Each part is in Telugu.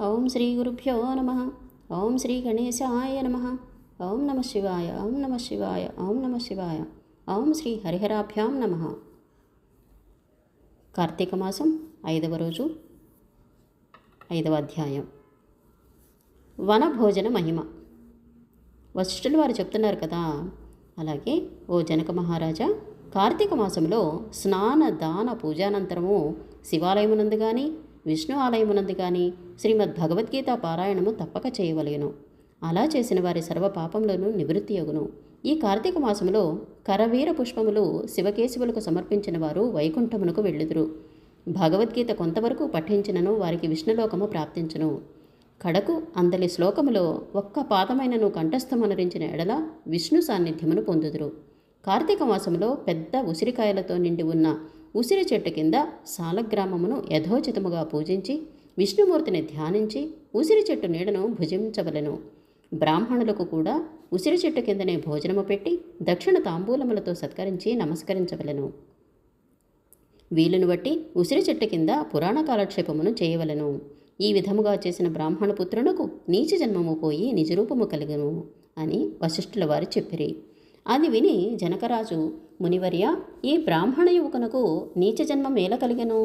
ఓం శ్రీ గురుభ్యో నమ. ఓం శ్రీ గణేశాయ నమ. ఓం నమ శివాయ. ఓం నమ శివాయ. ఓం నమ శివాయ. ఓం శ్రీ హరిహరాభ్యాం నమ. కార్తీక మాసం 5వ రోజు 5వ అధ్యాయం. వనభోజన మహిమ. వశిష్ఠులు వారు చెప్తున్నారు కదా, అలాగే ఓ జనక మహారాజా, కార్తీక మాసంలో స్నాన దాన పూజానంతరము శివాలయమునందు కానీ విష్ణు ఆలయమునందు కానీ శ్రీమద్ భగవద్గీత పారాయణము తప్పక చేయవలెను. అలా చేసిన వారి సర్వ పాపములను నివృత్తి అగును. ఈ కార్తీక మాసములో కరవీర పుష్పములు శివకేశవులకు సమర్పించిన వారు వైకుంఠమునకు వెళ్ళుదురు. భగవద్గీత కొంతవరకు పఠించినను వారికి విష్ణులోకము ప్రాప్తించును. కడకు అందలి శ్లోకములో ఒక్క పాదమైనను కంఠస్థమనరించిన ఎడల విష్ణు సాన్నిధ్యమును పొందుదురు. కార్తీక మాసంలో పెద్ద ఉసిరికాయలతో నిండి ఉన్న ఉసిరి చెట్టు కింద సాలగ్రామమును యథోచితముగా పూజించి విష్ణుమూర్తిని ధ్యానించి ఉసిరి చెట్టు నీడను భుజించవలెను. బ్రాహ్మణులకు కూడా ఉసిరి చెట్టు కిందనే భోజనము పెట్టి దక్షిణ తాంబూలములతో సత్కరించి నమస్కరించవలెను. వీలును బట్టి ఉసిరి చెట్టు కింద పురాణ కాలక్షేపమును చేయవలెను. ఈ విధముగా చేసిన బ్రాహ్మణ పుత్రునకు నీచ జన్మము పోయి నిజరూపము కలిగను అని వశిష్ఠుల వారు చెప్పిరి. అది విని జనకరాజు, మునివర్య, ఈ బ్రాహ్మణ యువకునకు నీచ జన్మం ఎలా కలిగెను,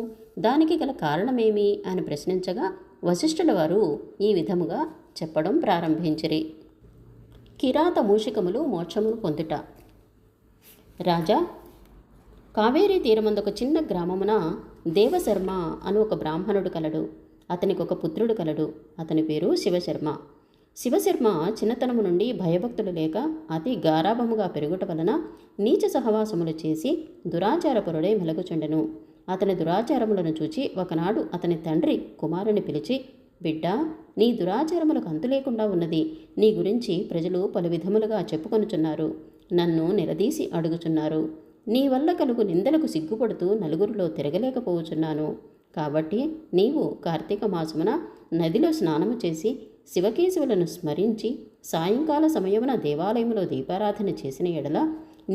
దానికి గల కారణమేమి అని ప్రశ్నించగా వశిష్ఠుల వారు ఈ విధముగా చెప్పడం ప్రారంభించిరి. కిరాత మూషికములు మోక్షమును పొందుట. రాజా, కావేరీ తీరమందొక చిన్న గ్రామమున దేవశర్మ అను ఒక బ్రాహ్మణుడు కలడు. అతనికి ఒక పుత్రుడు కలడు. అతని పేరు శివశర్మ. శివశర్మ చిన్నతనము నుండి భయభక్తులు లేక అతి గారాభముగా పెరుగుట వలన నీచ సహవాసములు చేసి దురాచారపరుడై మెలగుచుండెను. అతని దురాచారములను చూచి ఒకనాడు అతని తండ్రి కుమారుని పిలిచి, బిడ్డా, నీ దురాచారములకు అంతు లేకుండా ఉన్నది. నీ గురించి ప్రజలు పలు విధములుగా చెప్పుకొనుచున్నారు. నన్ను నిలదీసి అడుగుచున్నారు. నీ వల్ల కలుగు నిందలకు సిగ్గుపడుతూ నలుగురిలో తిరగలేకపోవచున్నాను. కాబట్టి నీవు కార్తీక మాసమున నదిలో స్నానము చేసి శివకేశవులను స్మరించి సాయంకాల సమయమున దేవాలయములో దీపారాధన చేసిన ఎడల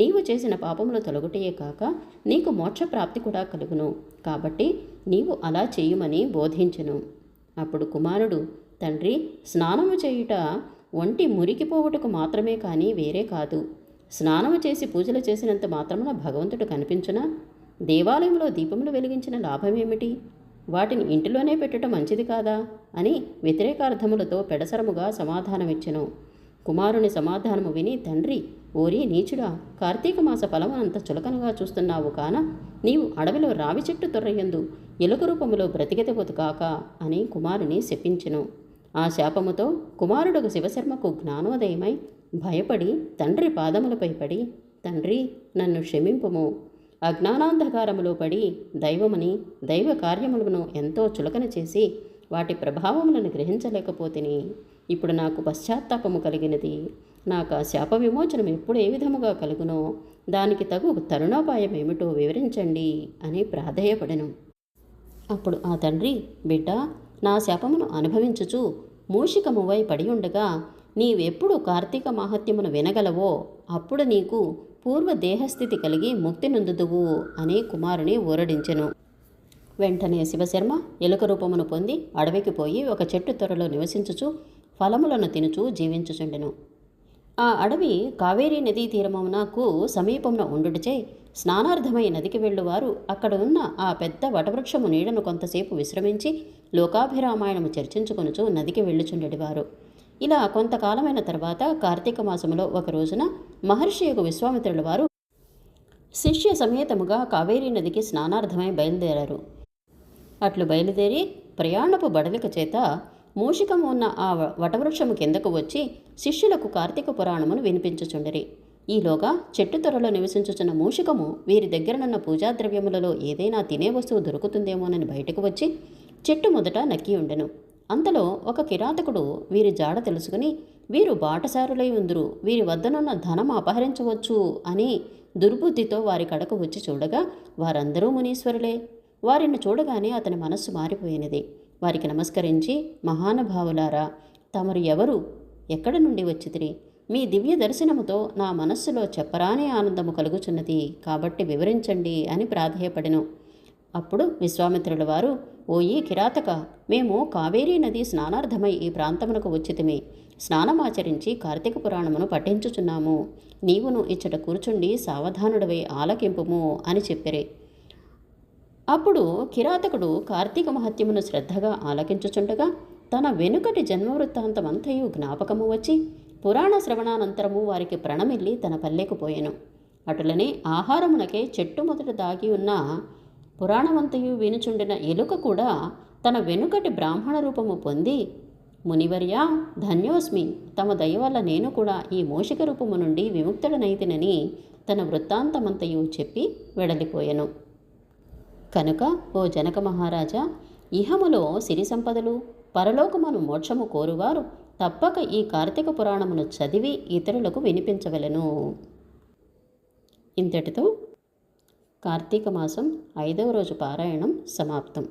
నీవు చేసిన పాపములు తొలగుటయే కాక నీకు మోక్షప్రాప్తి కూడా కలుగును. కాబట్టి నీవు అలా చేయుమని బోధించెను. అప్పుడు కుమారుడు, తండ్రి, స్నానము చేయుట ఒంటి మురికిపోవుటకు మాత్రమే కానీ వేరే కాదు. స్నానము చేసి పూజలు చేసినంత మాత్రమున భగవంతుడు కనిపించునా? దేవాలయంలో దీపములు వెలిగించిన లాభమేమిటి? వాటిని ఇంటిలోనే పెట్టడం మంచిది కాదా అని వ్యతిరేకార్థములతో పెడసరముగా సమాధానమిచ్చెను. కుమారుని సమాధానము విని తండ్రి, ఓరి నీచుడా, కార్తీక మాస ఫలమునంత చులకనగా చూస్తున్నావు కాన నీవు అడవిలో రావి చెట్టు తొర్రయందు ఎలుక రూపములో బ్రతికెతబోతు కాక అని కుమారుని శపించెను. ఆ శాపముతో కుమారుడు శివశర్మకు జ్ఞానోదయమై భయపడి తండ్రి పాదములపై పడి, తండ్రి, నన్ను క్షమింపుము. అజ్ఞానాంధకారములో పడి దైవమని దైవ కార్యములను ఎంతో చులకన చేసి వాటి ప్రభావములను గ్రహించలేకపోతిని. ఇప్పుడు నాకు పశ్చాత్తాపము కలిగినది. నాకు ఆ శాప విమోచనం ఎప్పుడు ఏ విధముగా కలుగునో దానికి తగు తరుణోపాయం ఏమిటో వివరించండి అని ప్రాధేయపడెను. అప్పుడు ఆ తండ్రి, బిడ్డ, నా శాపమును అనుభవించుచు మూషికమువై పడి ఉండగా నీవెప్పుడు కార్తీక మాహాత్మ్యమును వినగలవో అప్పుడు నీకు పూర్వ దేహస్థితి కలిగి ముక్తి నొందుదువు అని కుమారుని ఊరడించెను. వెంటనే శివశర్మ ఎలుక రూపమును పొంది అడవికి పోయి ఒక చెట్టు త్వరలో నివసించుచు ఫలములను తినుచూ జీవించుచుండెను. ఆ అడవి కావేరీ నదీ తీరమునకు సమీపమున ఉండుటచే స్నానార్థమై నదికి వెళ్ళువారు అక్కడ ఉన్న ఆ పెద్ద వటవృక్షము నీడను కొంతసేపు విశ్రమించి లోకాభిరామాయణము చర్చించుకొనుచు నదికి వెళ్ళుచుండెడివారు. ఇలా కొంతకాలమైన తర్వాత కార్తీక మాసములో ఒక రోజున మహర్షి యొక్క విశ్వామిత్రుల వారు శిష్య సమేతముగా కావేరీ నదికి స్నానార్థమై బయలుదేరారు. అట్లు బయలుదేరి ప్రయాణపు బడలిక చేత మూషికము ఉన్న ఆ వటవృక్షము కిందకు వచ్చి శిష్యులకు కార్తీక పురాణమును వినిపించుచుండిరి. ఈలోగా చెట్టు త్వరలో నివసించుచున్న మూషికము వీరి దగ్గరనున్న పూజాద్రవ్యములలో ఏదైనా తినే వస్తువు దొరుకుతుందేమోనని బయటకు వచ్చి చెట్టు మొదట నక్కి ఉండెను. అంతలో ఒక కిరాతకుడు వీరి జాడ తెలుసుకుని, వీరు బాటసారులై ఉందురు, వీరి వద్దనున్న ధనం అపహరించవచ్చు అని దుర్బుద్ధితో వారి కడకు వచ్చి చూడగా వారందరూ మునీశ్వరులే. వారిని చూడగానే అతని మనస్సు మారిపోయినది. వారికి నమస్కరించి, మహానుభావులారా, తమరు ఎవరు, ఎక్కడి నుండి వచ్చితిరి? మీ దివ్య దర్శనముతో నా మనస్సులో చెప్పరాని ఆనందము కలుగుచున్నది, కాబట్టి వివరించండి అని ప్రాధేయపడెను. అప్పుడు విశ్వామిత్రుల వారు, ఓయి కిరాతక, మేము కావేరీ నది స్నానార్థమై ఈ ప్రాంతమునకు వచ్చితిమి. స్నానమాచరించి కార్తీక పురాణమును పఠించుచున్నాము. నీవును ఇచ్చట కూర్చుండి సావధానుడవై ఆలకింపుము అని చెప్పిరి. అప్పుడు కిరాతకుడు కార్తీక మహత్యమును శ్రద్ధగా ఆలకించుచుండగా తన వెనుకటి జన్మవృత్తాంతమంతయు జ్ఞాపకము వచ్చి పురాణ శ్రవణానంతరము వారికి ప్రణమిల్లి తన పల్లెకు పోయెను. అటులనే ఆహారమునకే చెట్టు మొదట దాగి ఉన్న పురాణమంతయు వినుచుండిన ఎలుక కూడా తన వెనుకటి బ్రాహ్మణ రూపము పొంది, మునివర్య ధన్యోస్మి, తమ దయ వల్ల నేను కూడా ఈ మోషిక రూపము నుండి విముక్తుడనైతినని తన వృత్తాంతమంతయు చెప్పి వెడలిపోయెను. కనుక ఓ జనక మహారాజా, ఇహములో సిరి సంపదలు, పరలోకమును మోక్షము కోరువారు తప్పక ఈ కార్తీక పురాణమును చదివి ఇతరులకు వినిపించవలెను. ఇంతటితో కార్తీక మాసం 5వ రోజు పారాయణం సమాప్తం.